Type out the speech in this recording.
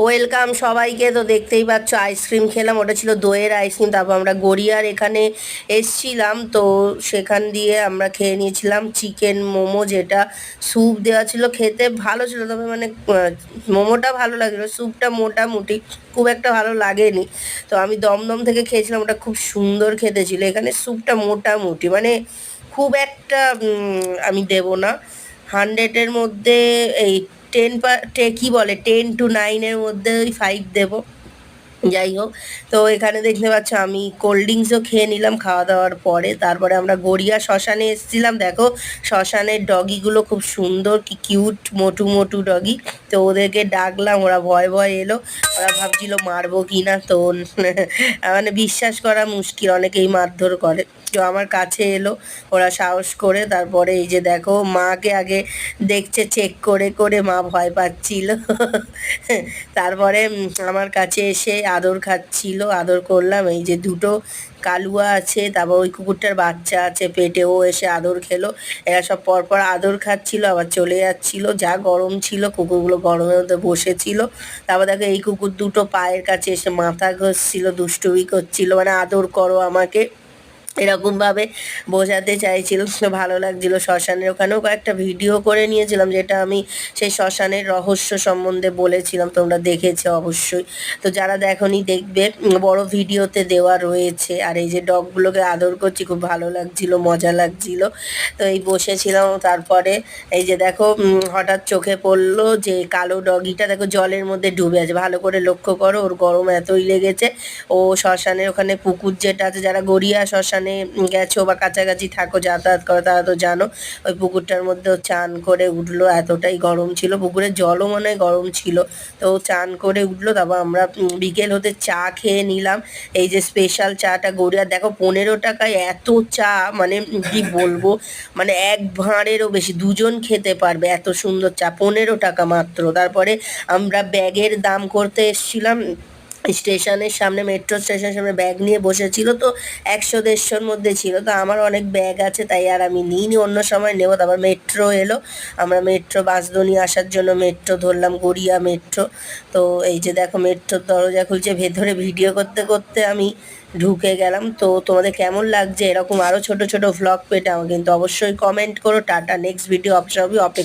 Welcome সবাইকে। তো দেখতেই পাচ্ছ আইসক্রিম খেলাম, ওটা ছিল দইয়ের আইসক্রিম। তারপর আমরা গড়িয়ার এখানে এসছিলাম, তো সেখান দিয়ে আমরা খেয়ে নিয়েছিলাম চিকেন মোমো, যেটা স্যুপ দেওয়া ছিল। খেতে ভালো ছিল, তবে মানে মোমোটা ভালো লাগলো, স্যুপটা মোটামুটি খুব একটা ভালো লাগেনি। তো আমি দমদম থেকে খেয়েছিলাম, ওটা খুব সুন্দর খেতে ছিল। এখানে স্যুপটা মোটামুটি মানে খুব একটা আমি দেবো না, 100-এর মধ্যে এই কী বলে 10 to 9-এর মধ্যে ওই 5 দেবো। যাই হোক, তো এখানে দেখতে পাচ্ছ আমি কোল্ড ড্রিঙ্কসও খেয়ে নিলাম খাওয়া দাওয়ার পরে। তারপরে আমরা গড়িয়া শ্মশানে এসেছিলাম। দেখো শ্মশানের ডগিগুলো খুব সুন্দর, কি কিউট মোটু মোটু ডগি। তো ওদেরকে ডাকলাম, ওরা ভয় ভয় এলো, ওরা ভাবছিল মারবো কি না। তো মানে বিশ্বাস করা মুশকিল, অনেকেই মারধর করে। তো আমার কাছে এলো ওরা সাহস করে। তারপরে এই যে দেখো, মাকে আগে দেখছে চেক করে করে, মা ভয় পাচ্ছিল। তারপরে আমার কাছে এসে আদর খাচ্ছিল, আদর করলাম। এই যে দুটো কালুয়া আছে, তারপর ওই কুকুরটার বাচ্চা আছে পেটে, ও এসে আদর খেলো। এরা সব পরপর আদর খাচ্ছিল, আবার চলে যাচ্ছিল। যা গরম ছিল, কুকুরগুলো গরমের মধ্যে বসেছিল। তারপর দেখো এই কুকুর দুটো পায়ের কাছে এসে মাথা ঘষছিল, দুষ্টুমি করছিল, মানে আদর করো আমাকে এরকমভাবে বোঝাতে চাইছিল। তো ভালো লাগছিল। শ্মশানের ওখানেও কয়েকটা ভিডিও করে নিয়েছিলাম, যেটা আমি সেই শ্মশানের রহস্য সম্বন্ধে বলেছিলাম, তোমরা দেখেছো অবশ্যই। তো যারা দেখোনি দেখবে, বড় ভিডিওতে দেওয়া রয়েছে। আর এই যে ডগগুলোকে আদর করছি, খুব ভালো লাগছিল, মজা লাগছিল। তো এই বসেছিলাম। তারপরে এই যে দেখো, হঠাৎ চোখে পড়লো যে কালো ডগিটা দেখো জলের মধ্যে ডুবে আছে, ভালো করে লক্ষ্য করো, ওর গরম এতই লেগেছে। ও শ্মশানের ওখানে পুকুর যেটা আছে, যারা গড়িয়া শ্মশানে গেছো বা কাছাকাছি থাকো, যাতায়াত করো, তারা তো জানো। ওই পুকুরটার মধ্যেও চান করে উঠলো, এতটাই গরম ছিল, পুকুরের জলও মনে হয় গরম ছিল। তো ও চান করে উঠলো। তারপর আমরা বিকেল হতে চা খেয়ে নিলাম। এই যে স্পেশাল চাটা গড়িয়া, দেখো 15 টাকায় এত চা, মানে কি বলবো, মানে এক ভাঁড়েরও বেশি, দুজন খেতে পারবে, এত সুন্দর চা, 15 টাকা মাত্র। তারপরে আমরা ব্যাগের দাম করতে এসছিলাম স্টেশনের সামনে, মেট্রো স্টেশনের সামনে ব্যাগ নিয়ে বসেছিল। তো 100-150-র মধ্যে ছিল। তো আমার অনেক ব্যাগ আছে, তাই আর আমি নিইনি, অন্য সময় নেবো। তারপর মেট্রো এলো, আমরা মেট্রো বাঁশদ্রোণী আসার জন্য মেট্রো ধরলাম, গড়িয়া মেট্রো। তো এই যে দেখো মেট্রোর দরজা খুলছে, ভেতরে ভিডিও করতে করতে আমি ঢুকে গেলাম। তো তোমাদের কেমন লাগছে এরকম আরও ছোট ছোট ভ্লগ পেতে আমাকে কিন্তু অবশ্যই কমেন্ট করো। টাটা, নেক্সট ভিডিও অপেক্ষা